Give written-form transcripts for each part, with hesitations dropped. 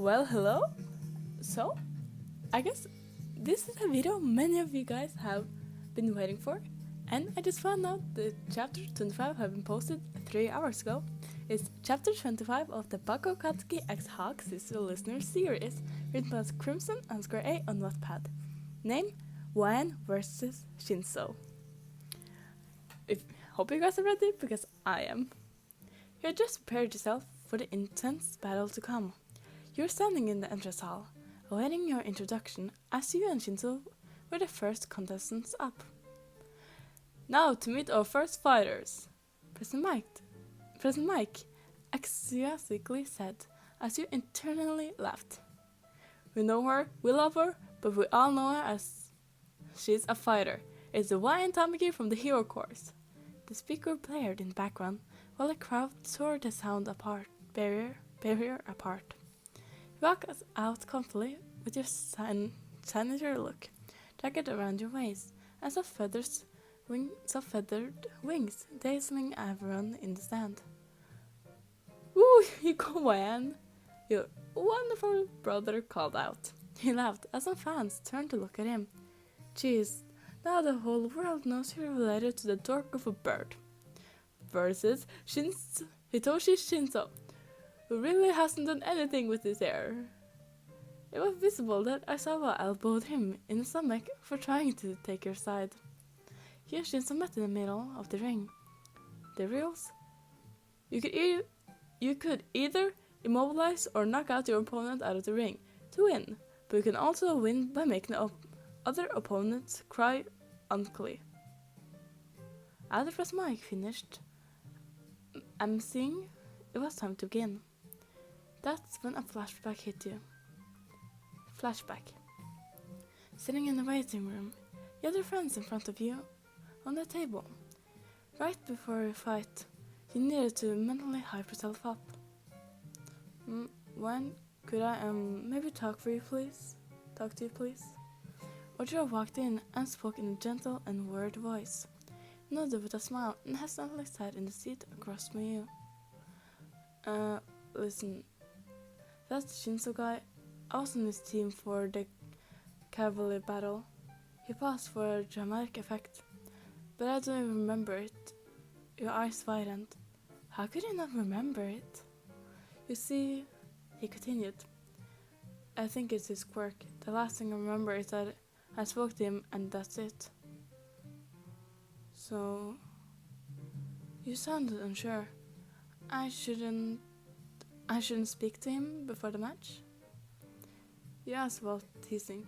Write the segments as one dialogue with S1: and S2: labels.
S1: Well, hello. So, I guess this is a video many of you guys have been waiting for, and I just found out that chapter 25 have been posted 3 hours ago. It's chapter 25 of the Bakugou Katsuki x Hawk Sister Listener series, written by Crimson and Square A on Wattpad. Name: Wan vs. Shinso. Hope you guys are ready, because I am. You had just prepared yourself for the intense battle to come. You're standing in the entrance hall, awaiting your introduction, as you and Shinzo were the first contestants up. Now to meet our first fighters, President Mike enthusiastically said, as you internally laughed. We know her, we love her, but we all know her as she's a fighter. It's the Hawaiian Tamaki from the Hero Course. The speaker blared in the background, while the crowd tore the sound barrier apart. You walk out comfortably with your sanitary look, jacket around your waist, and some feathered wings dazzling everyone in the stand. Woo, you go, Wan! Your wonderful brother called out. He laughed as some fans turned to look at him. Jeez, now the whole world knows you're related to the dork of a bird. Versus Hitoshi Shinso, who really hasn't done anything with his hair. It was visible that Aizawa elbowed him in the stomach for trying to take your side. He and Shinso met in the middle of the ring. The rules? You could either immobilize or knock out your opponent out of the ring to win, but you can also win by making the other opponents cry unclearly. After President Mike finished emceeing, it was time to begin. That's when a flashback hit you. Flashback. Sitting in the waiting room, you had your friends in front of you on the table. Right before your fight, you needed to mentally hype yourself up. When could I maybe talk to you please? Ojiro walked in and spoke in a gentle and worried voice, nodded with a smile, and hesitantly sat in the seat across from you. Listen, that Shinzo guy, I was on his team for the cavalry battle. He paused for a dramatic effect, but I don't even remember it. Your eyes widened. How could you not remember it? You see, he continued, I think it's his quirk. The last thing I remember is that I spoke to him and that's it. So, you sounded unsure. I shouldn't speak to him before the match? You asked while teasing.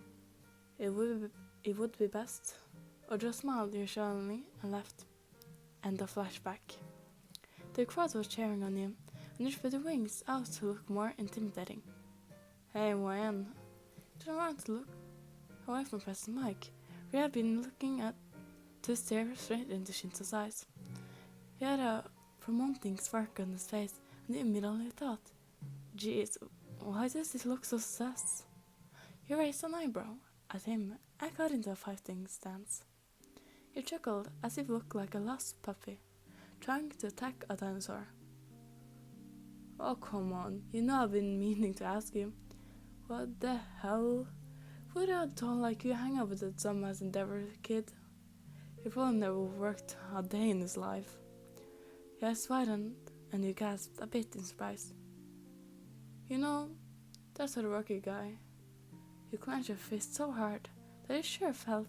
S1: It would be best. Or just smiled reassuringly and left. End of flashback. The crowd was cheering on you, and you spread your wings out to look more intimidating. Hey, Wan. Turn around to look away from President Mike, who had been looking at to stare straight into Shinzo's eyes. He had a promoting spark on his face, and you immediately thought, Jeez, why does he look so sus? You raised an eyebrow at him and got into a fighting stance. He chuckled as if he looked like a lost puppy, trying to attack a dinosaur. Oh, come on, you know I've been meaning to ask you. What the hell? Would a doll like you hang out with a dumbass endeavor kid? He probably never worked a day in his life. Your eyes widened, and you gasped a bit in surprise. You know, that's a rookie guy. You clenched your fist so hard that you sure felt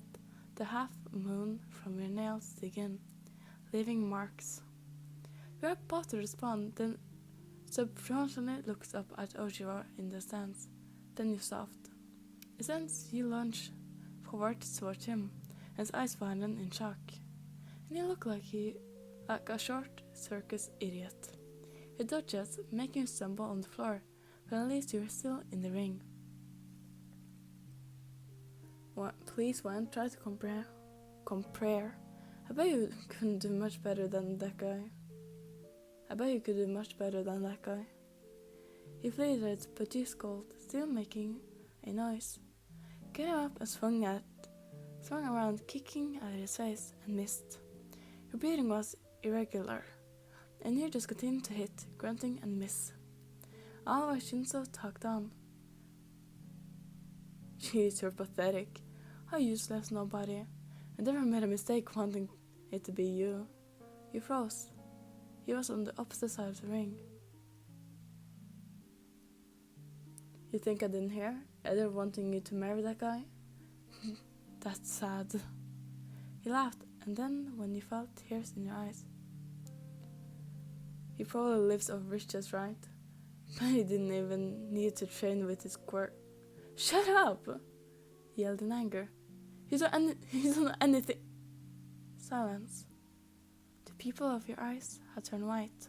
S1: the half moon from your nails dig in, leaving marks. You are about to respond, then subconsciously looked up at Ojiro in the stands. Then you stopped. Since you lunged forward towards him, and his eyes widened in shock, and he looked like a short circus idiot. He dodged, making you stumble on the floor, but at least you were still in the ring. Please, Wan, try to compare. I bet you couldn't do much better than that guy. He pleaded, but you scolded, still making a noise. Getting up and swung around, kicking at his face, and missed. Your breathing was irregular, and you just continued to hit, grunting and miss. All while Shinzo talked on. Jeez, you're pathetic. How useless nobody. I never made a mistake wanting it to be you. You froze. He was on the opposite side of the ring. You think I didn't hear? Either wanting you to marry that guy? That's sad. He laughed, and then when you felt tears in your eyes. He probably lives over riches, right? But he didn't even need to train with his quirk. Shut up! He yelled in anger. He's on anything. Silence. The pupil of your eyes had turned white,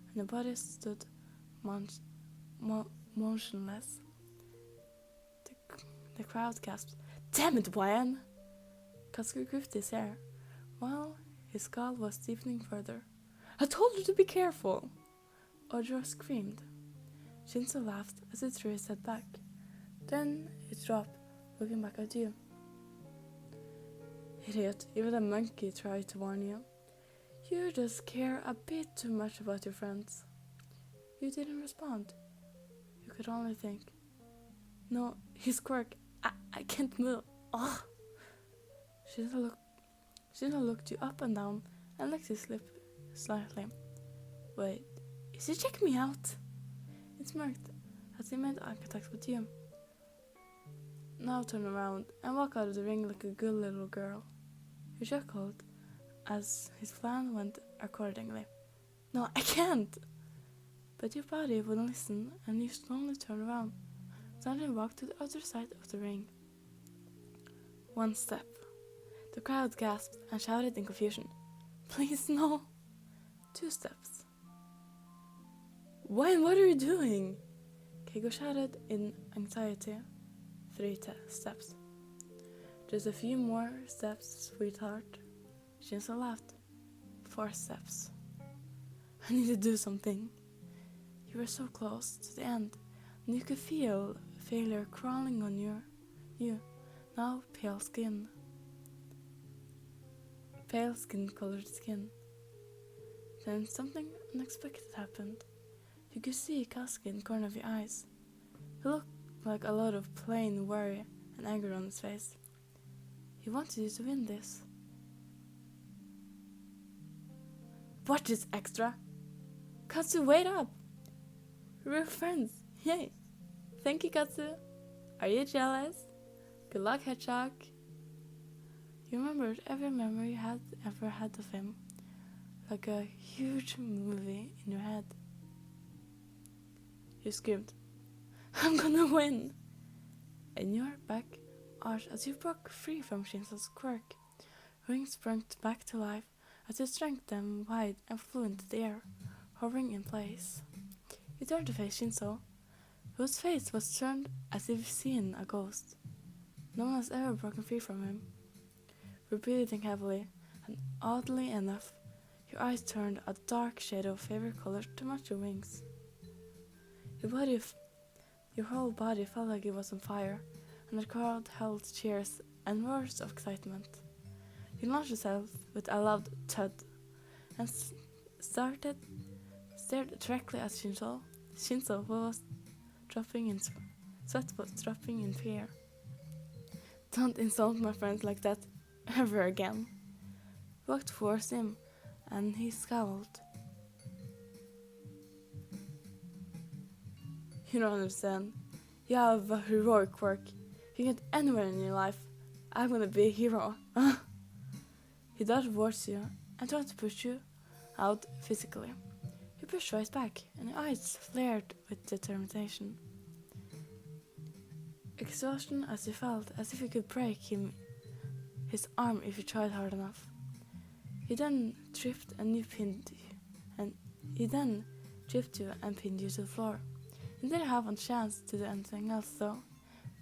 S1: and the body stood motionless. The crowd gasped. Damn it, Brian! Katsuki gripped his hair, while his skull was deepening further. I told you to be careful! Audra screamed. Shinso laughed as he threw his head back. Then it dropped, looking back at you. Idiot, even a monkey tried to warn you. You just care a bit too much about your friends. You didn't respond. You could only think. No, his quirk. I can't move. Ugh. Shinzo looked you up and down and licked his lip slightly. Wait, is he checking me out? It smirked as he made eye contact with you. Now turn around and walk out of the ring like a good little girl. He chuckled as his plan went accordingly. No, I can't! But your body wouldn't listen, and you slowly turned around, and walked to the other side of the ring. One step. The crowd gasped and shouted in confusion. Please, no! 2 steps. Wayne, what are you doing? Keigo shouted in anxiety. 3 steps. Just a few more steps, sweetheart. Shinso laughed. 4 steps. I need to do something. You were so close to the end, and you could feel failure crawling on you. Now pale skin. Pale skin-colored skin. Then something unexpected happened. You could see Katsuki in the corner of your eyes. He looked like a lot of plain worry and anger on his face. He wanted you to win this. Watch this, extra! Katsu, wait up! We're friends, yay! Thank you, Katsu. Are you jealous? Good luck, Hedgehog. You remembered every memory you had ever had of him, like a huge movie in your head. You screamed, I'm gonna win! And your back arched as you broke free from Shinso's quirk. Rings sprung back to life as you strengthened them wide and flew into the air, hovering in place. You turned to face Shinso, whose face was turned as if seen a ghost. No one has ever broken free from him. You're breathing heavily, and oddly enough, your eyes turned a dark shade of favorite color to match your wings. Your whole body felt like it was on fire, and the crowd held cheers and roars of excitement. You launched yourself with a loud thud, and stared directly at Shinso. Shinso was dropping in sweat, was dropping in fear. Don't insult my friends like that ever again. You walked towards him, and he scowled. You don't understand. You have a heroic quirk. You can get anywhere in your life. I'm gonna be a hero. He dodged towards you and tried to push you out physically. You pushed right back, and your eyes flared with determination. Exhaustion as you felt, as if you could break his arm if you tried hard enough. He then tripped and you pinned you, and he then tripped you and pinned you to the floor. You didn't have a chance to do anything else though.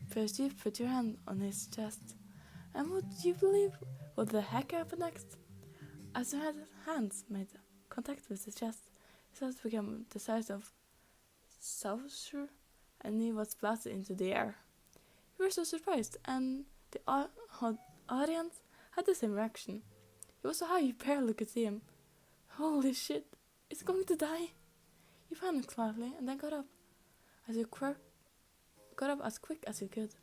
S1: First you put your hand on his chest, and would you believe what the heck happened next? As your hands made contact with his chest, his head became the size of saucer, and he was blasted into the air. You were so surprised, and the audience had the same reaction. He was so high you barely could see him. Holy shit, is he going to die? You panicked slightly and then got up as quick as you could.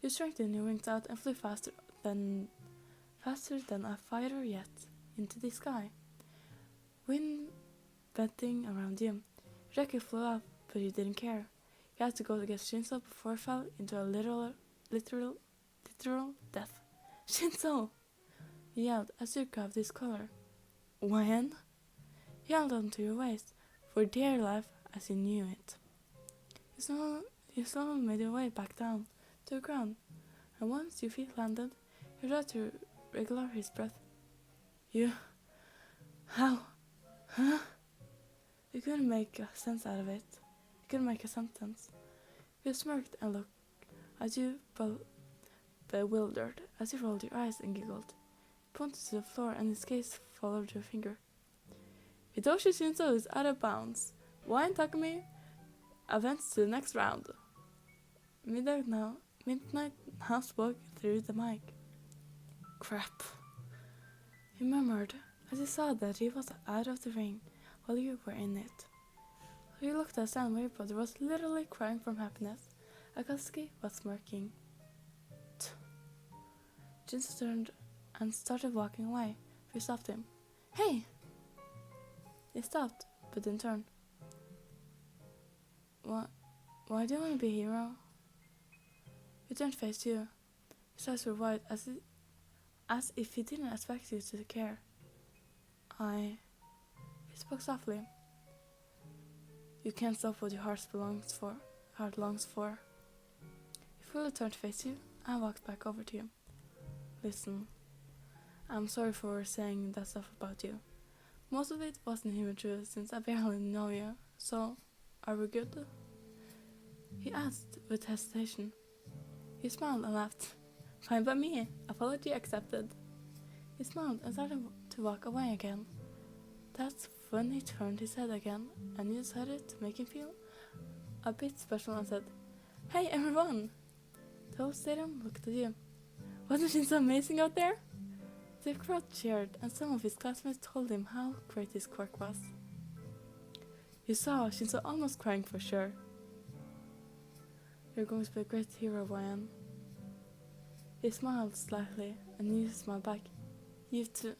S1: You strengthen your wings out and flew faster than a fighter jet into the sky. Wind bending around you. Your jacket flew up, but you didn't care. You had to go against Shinso before it fell into a literal death. Shinso! You yelled as you grabbed his collar. When? You held onto your waist, for dear life as you knew it. You slowly made your way back down to the ground, and once your feet landed, you tried to regular his breath. You... How? Huh? You couldn't make a sense out of it. You couldn't make a sentence. You smirked and looked at you bewildered as you rolled your eyes and giggled. You pointed to the floor and his gaze followed your finger. Hitoshi Shinso is out of bounds. Wine Takumi advanced to the next round. Midnight now spoke through the mic. Crap. He murmured as he saw that he was out of the ring while you were in it. He looked at Stan where your brother was literally crying from happiness. Katsuki was smirking. Shinzo turned and started walking away. We stopped him. Hey! He stopped, but didn't turn. Why do you want to be a hero? He turned to face you. His eyes were wide as if he didn't expect you to care. He spoke softly. You can't stop what your heart longs for. He fully turned to face you and walked back over to you. Listen, I'm sorry for saying that stuff about you. Most of it wasn't even true since I barely know you, so are we good? He asked with hesitation. He smiled and laughed. Fine by me, apology accepted. He smiled and started to walk away again. That's when he turned his head again and you decided to make him feel a bit special and said, Hey everyone! The whole stadium looked at you. Wasn't she so amazing out there? The crowd cheered and some of his classmates told him how great his quirk was. You saw Shinso almost crying for sure. You're going to be a great hero, Ryan. He smiled slightly and you smiled back. You too.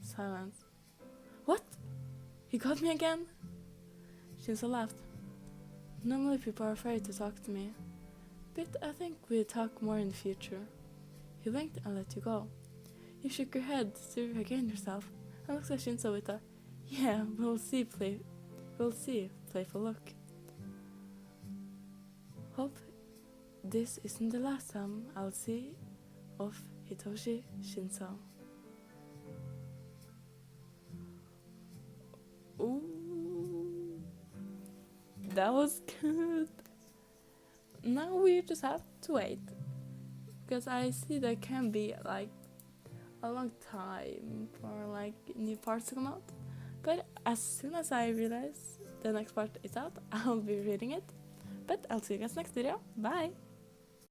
S1: Silence. What? You got me again? Shinso laughed. Normally people are afraid to talk to me, but I think we'll talk more in the future. He winked and let you go. You shook your head to regain yourself and looked at Shinso with a, yeah, we'll see, playful look. Hope this isn't the last time I'll see of Hitoshi Shinso. Ooh, that was good. Now we just have to wait, because I see there can be like a long time for like new parts to come out. But as soon as I realize the next part is out, I'll be reading it. But I'll see you guys next video. Bye!